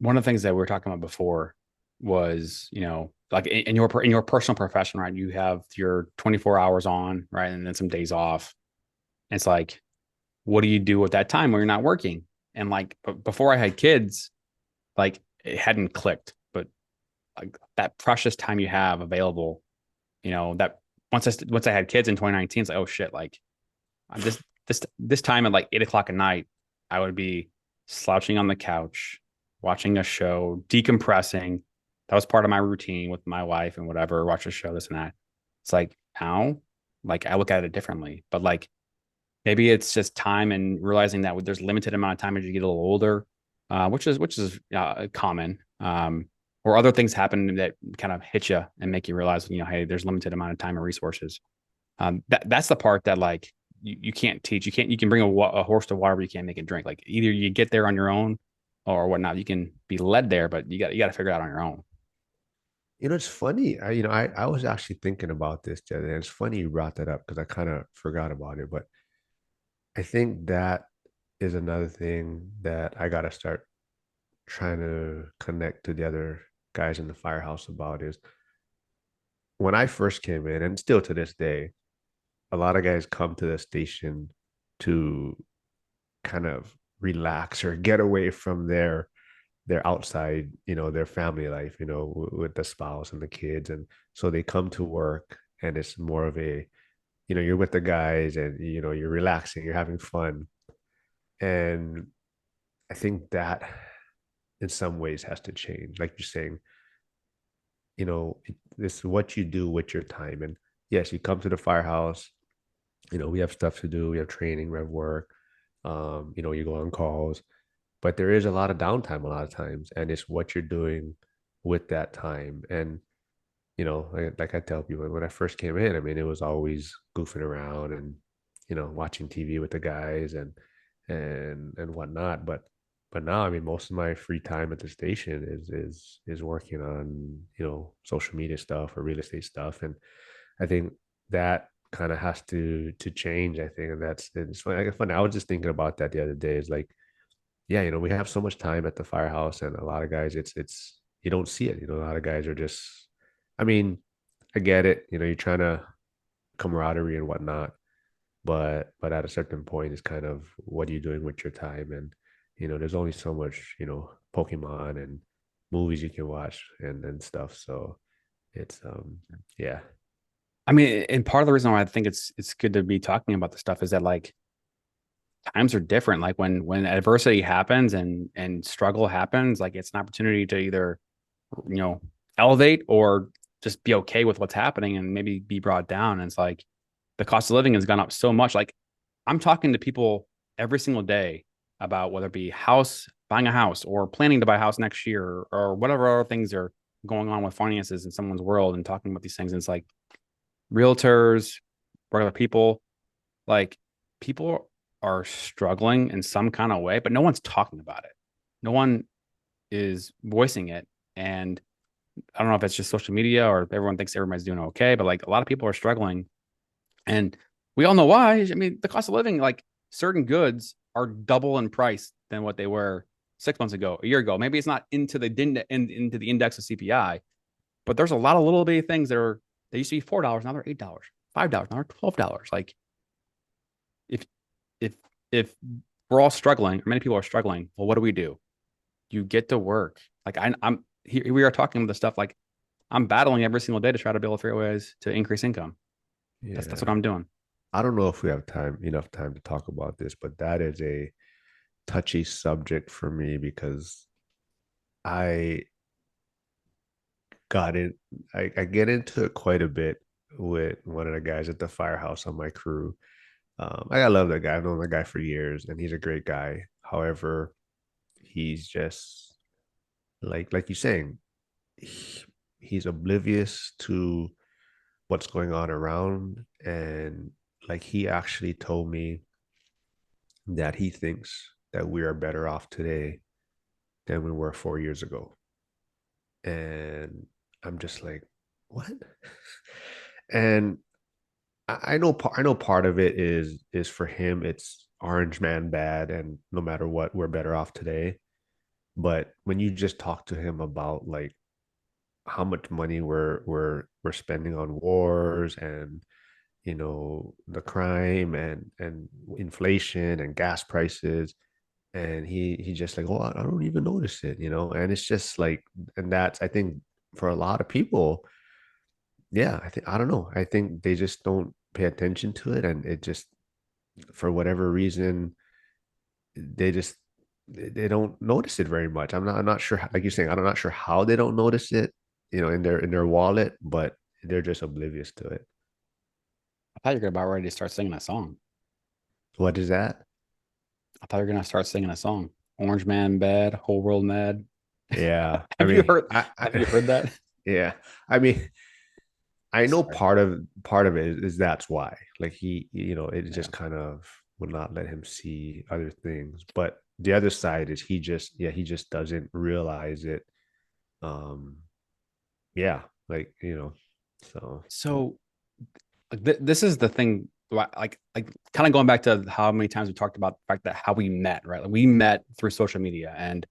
one of the things that we were talking about before was, like in your personal profession, right? You have your 24 hours on, right? And then some days off. And it's like, what do you do with that time when you're not working? And like before I had kids, like it hadn't clicked, but like that precious time you have available, that once I had kids in 2019, it's like, oh shit, like I'm this time at like 8 o'clock at night, I would be slouching on the couch, watching a show, decompressing. That was part of my routine with my wife and whatever, watch a show, this and that. It's like now, like I look at it differently, but like maybe it's just time and realizing that there's limited amount of time as you get a little older, which is common. Or other things happen that kind of hit you and make you realize, hey, there's limited amount of time and resources. That's the part that like you can't teach. You can bring a horse to water, but you can't make it drink. Like either you get there on your own or whatnot. You can be led there, but you got to figure it out on your own. It's funny. I was actually thinking about this the other day. It's funny you brought that up because I kind of forgot about it. But I think that is another thing that I got to start trying to connect to the other guys in the firehouse about is when I first came in, and still to this day, a lot of guys come to the station to kind of relax or get away from their outside, their family life, with the spouse and the kids. And so they come to work and it's more of a, you're with the guys and, you're relaxing, you're having fun. And I think that in some ways has to change. Like you're saying, this is what you do with your time. And yes, you come to the firehouse, we have stuff to do, we have training, we have work, you go on calls, but there is a lot of downtime a lot of times, and it's what you're doing with that time. And like I tell people, when I first came in, I mean, it was always goofing around and watching TV with the guys and whatnot. But now, I mean, most of my free time at the station is working on social media stuff or real estate stuff, and I think that kind of has to change. I think, and it's funny. I was just thinking about that the other day. Is like, yeah, we have so much time at the firehouse, and a lot of guys, it's you don't see it. A lot of guys are just, I mean, I get it. You're trying to camaraderie and whatnot, but at a certain point, it's kind of what are you doing with your time? And there's only so much Pokemon and movies you can watch and stuff. So it's yeah. I mean, and part of the reason why I think it's good to be talking about this stuff is that like times are different. Like when adversity happens and struggle happens, like it's an opportunity to either you know elevate or just be okay with what's happening and maybe be brought down. And it's like the cost of living has gone up so much. Like I'm talking to people every single day about whether it be buying a house or planning to buy a house next year or whatever other things are going on with finances in someone's world and talking about these things. And it's like realtors, regular people, like people are struggling in some kind of way, but no one's talking about it. No one is voicing it. And I don't know if it's just social media or if everyone thinks everybody's doing okay, but like a lot of people are struggling. And we all know why. I mean, the cost of living, like certain goods are double in price than what they were 6 months ago, a year ago. Maybe it's not into the index of CPI, but there's a lot of little bitty things they used to be $4, now they're $8, $5, now they're $12. Like if if if we're all struggling, or many people are struggling, well, what do? You get to work. Like I'm here, we are talking about the stuff like I'm battling every single day to try to build figure ways to increase income. That's what Yeah. I'm doing. I don't know if we have enough time to talk about this, but that is a touchy subject for me because I got it. I get into it quite a bit with one of the guys at the firehouse on my crew. I love that guy. I've known that guy for years, and he's a great guy. However, he's just like you're saying, he's oblivious to what's going on around, and like he actually told me that he thinks that we are better off today than we were 4 years ago. And I'm just like, what? And I know part of it is for him, it's orange man bad, and no matter what, we're better off today. But when you just talk to him about like how much money we're spending on wars and the crime and inflation and gas prices, and he just like, oh, I don't even notice it, and it's just like, and that's, I think, for a lot of people, yeah, I don't know, I think they just don't pay attention to it, and it just, for whatever reason, they just they don't notice it very much. I'm not sure, like you're saying, I'm not sure how they don't notice it, in their wallet, but they're just oblivious to it. I thought you were about ready to start singing a song. What is that? I thought you were gonna start singing a song. Orange Man bad, whole world mad. Yeah, I Have you mean, heard have you heard that? yeah, I mean, I know Sorry. part of it is that's why. Like it Yeah. just kind of would not let him see other things. But the other side is he just doesn't realize it. Um, yeah, like, so So like this is the thing, like kind of going back to how many times we talked about the fact that how we met, right? Like we met through social media, and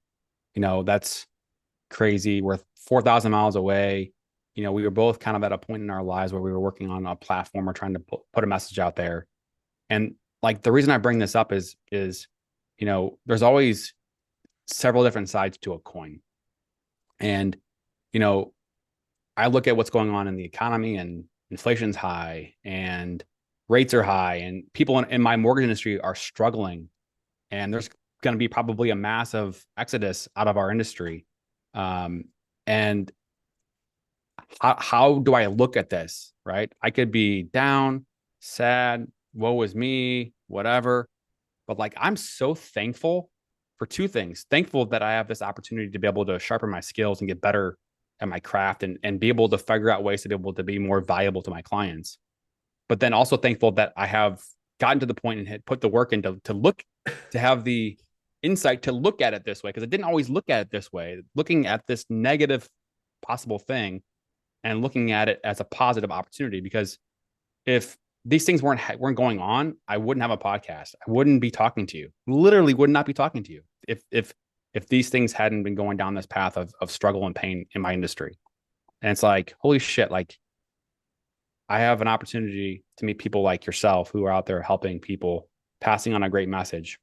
that's crazy. We're 4,000 miles away. We were both kind of at a point in our lives where we were working on a platform or trying to put a message out there. And like the reason I bring this up is there's always several different sides to a coin. And you know, I look at what's going on in the economy, and inflation's high and rates are high, and people in my mortgage industry are struggling, and there's going to be probably a massive exodus out of our industry. And how do I look at this? Right? I could be down, sad, woe is me, whatever. But like, I'm so thankful for two things. Thankful that I have this opportunity to be able to sharpen my skills and get better at my craft, and be able to figure out ways to be able to be more valuable to my clients. But then also thankful that I have gotten to the point and had put the work into to look to have the insight to look at it this way, because I didn't always look at it this way, looking at this negative possible thing and looking at it as a positive opportunity. Because if these things weren't going on, I wouldn't have a podcast. I wouldn't be talking to you. Literally, would not be talking to you if these things hadn't been going down this path of struggle and pain in my industry. And it's like, holy shit! Like I have an opportunity to meet people like yourself who are out there helping people, passing on a great message.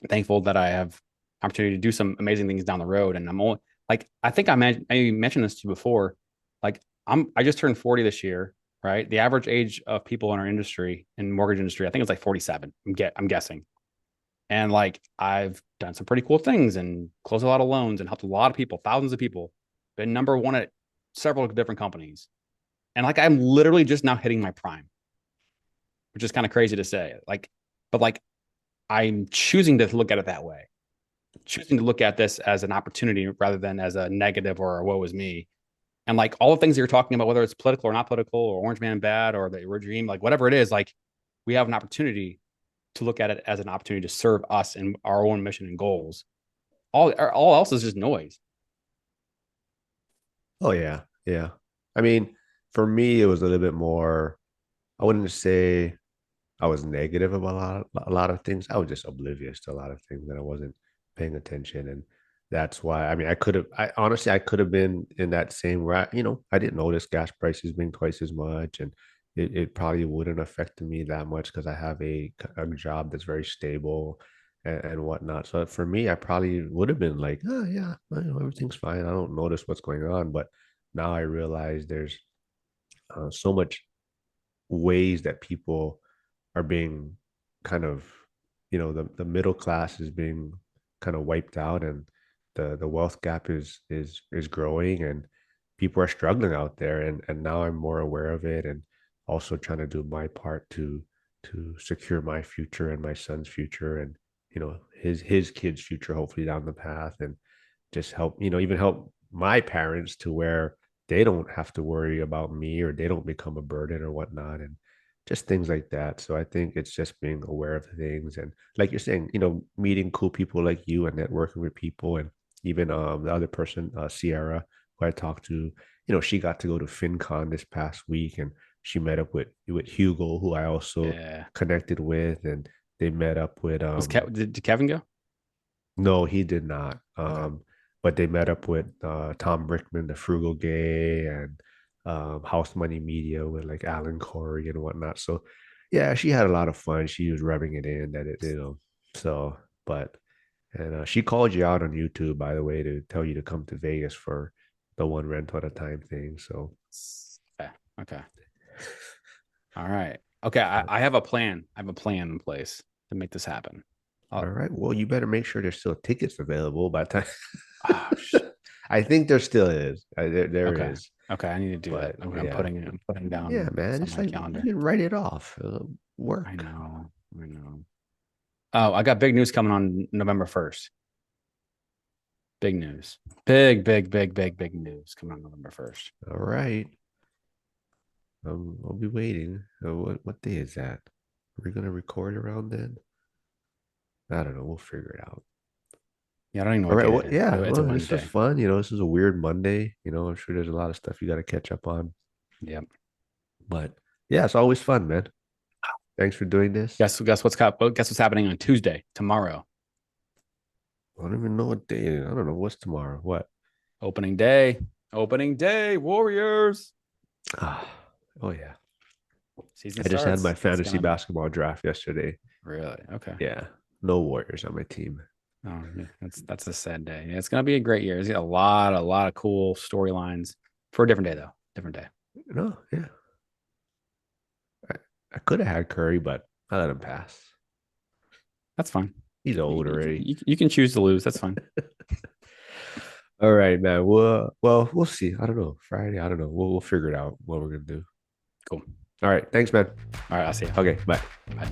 Thankful that I have opportunity to do some amazing things down the road. And I'm only like, I think I mentioned this to you before. Like I just turned 40 this year, right? The average age of people in our industry, in mortgage industry, I think it's like 47. I'm guessing. And like I've done some pretty cool things and closed a lot of loans and helped a lot of people, thousands of people, been number one at several different companies. And like I'm literally just now hitting my prime, which is kind of crazy to say. Like, but like I'm choosing to look at it that way, choosing to look at this as an opportunity rather than as a negative or a woe is me. And like all the things that you're talking about, whether it's political or not political, or Orange Man bad, or the regime, like whatever it is, like we have an opportunity to look at it as an opportunity to serve us and our own mission and goals. All else is just noise. oh yeah, yeah. I mean, for me, it was a little bit more. I wouldn't say I was negative about a lot of things. I was just oblivious to a lot of things that I wasn't paying attention, and that's why. I mean, I could have. I honestly, I could have been in that same rat. I didn't notice gas prices being twice as much, and it probably wouldn't affect me that much because I have a job that's very stable and whatnot. So for me, I probably would have been like, oh yeah, everything's fine. I don't notice what's going on, but now I realize there's so much ways that people are being kind of, the middle class is being kind of wiped out, and the wealth gap is growing, and people are struggling out there, and now I'm more aware of it, and also trying to do my part to secure my future and my son's future, and his kids future, hopefully down the path, and just help, even help my parents to where they don't have to worry about me, or they don't become a burden or whatnot, and just things like that. So I think it's just being aware of things, and like you're saying, meeting cool people like you and networking with people, and even the other person, Sierra, who I talked to, she got to go to FinCon this past week, and she met up with Hugo, who I also Yeah. connected with, and they met up with Did Kevin go? no, he did not. Okay. But they met up with Tom Brickman, the Frugal Gay, and House Money Media with like Alan Corey and whatnot. So yeah, she had a lot of fun. She was rubbing it in that it, so but and she called you out on YouTube, by the way, to tell you to come to Vegas for the one rental at a time thing. So Okay. Okay. All right. Okay. I have a plan. I have a plan in place to make this happen. all I'll, right, well, you better make sure there's still tickets available by the oh, time. I think there still is. There okay. is, Okay. I need to do but that. I'm yeah, putting it. I'm putting yeah, down man. this on It's my like you calendar. can write it off. I Work. know. I know. Oh, I got big news coming on November 1st. Big news. Big news coming on November 1st. All right. I'll be waiting. What day is that? Are we gonna record around then? I don't know. We'll figure it out. Yeah, I don't even know All what right. day Well, it is. yeah. It's a Well, this was Wednesday. fun. This is a weird Monday. I'm sure there's a lot of stuff you got to catch up on. Yep. But yeah, it's always fun, man. Thanks for doing this. Guess what's happening on Tuesday, tomorrow. I don't even know what day. I don't know what's tomorrow. What? Opening day. Opening day, Warriors. Ah, oh yeah. Season I just had starts. my It's fantasy gonna basketball draft yesterday. really okay. Yeah, no Warriors on my team. Oh, yeah, that's a sad day. Yeah, it's gonna be a great year. It's got a lot of cool storylines for a different day though. Different day. No, yeah. I, I could have had Curry, but I let him pass. That's fine. He's You, old you, already. you can choose to lose. That's fine. All right, man. We'll see. I don't know. Friday, I don't know. We'll figure it out what we're gonna do. Cool. All right. Thanks, man. All right, I'll see you. Okay, bye. Bye.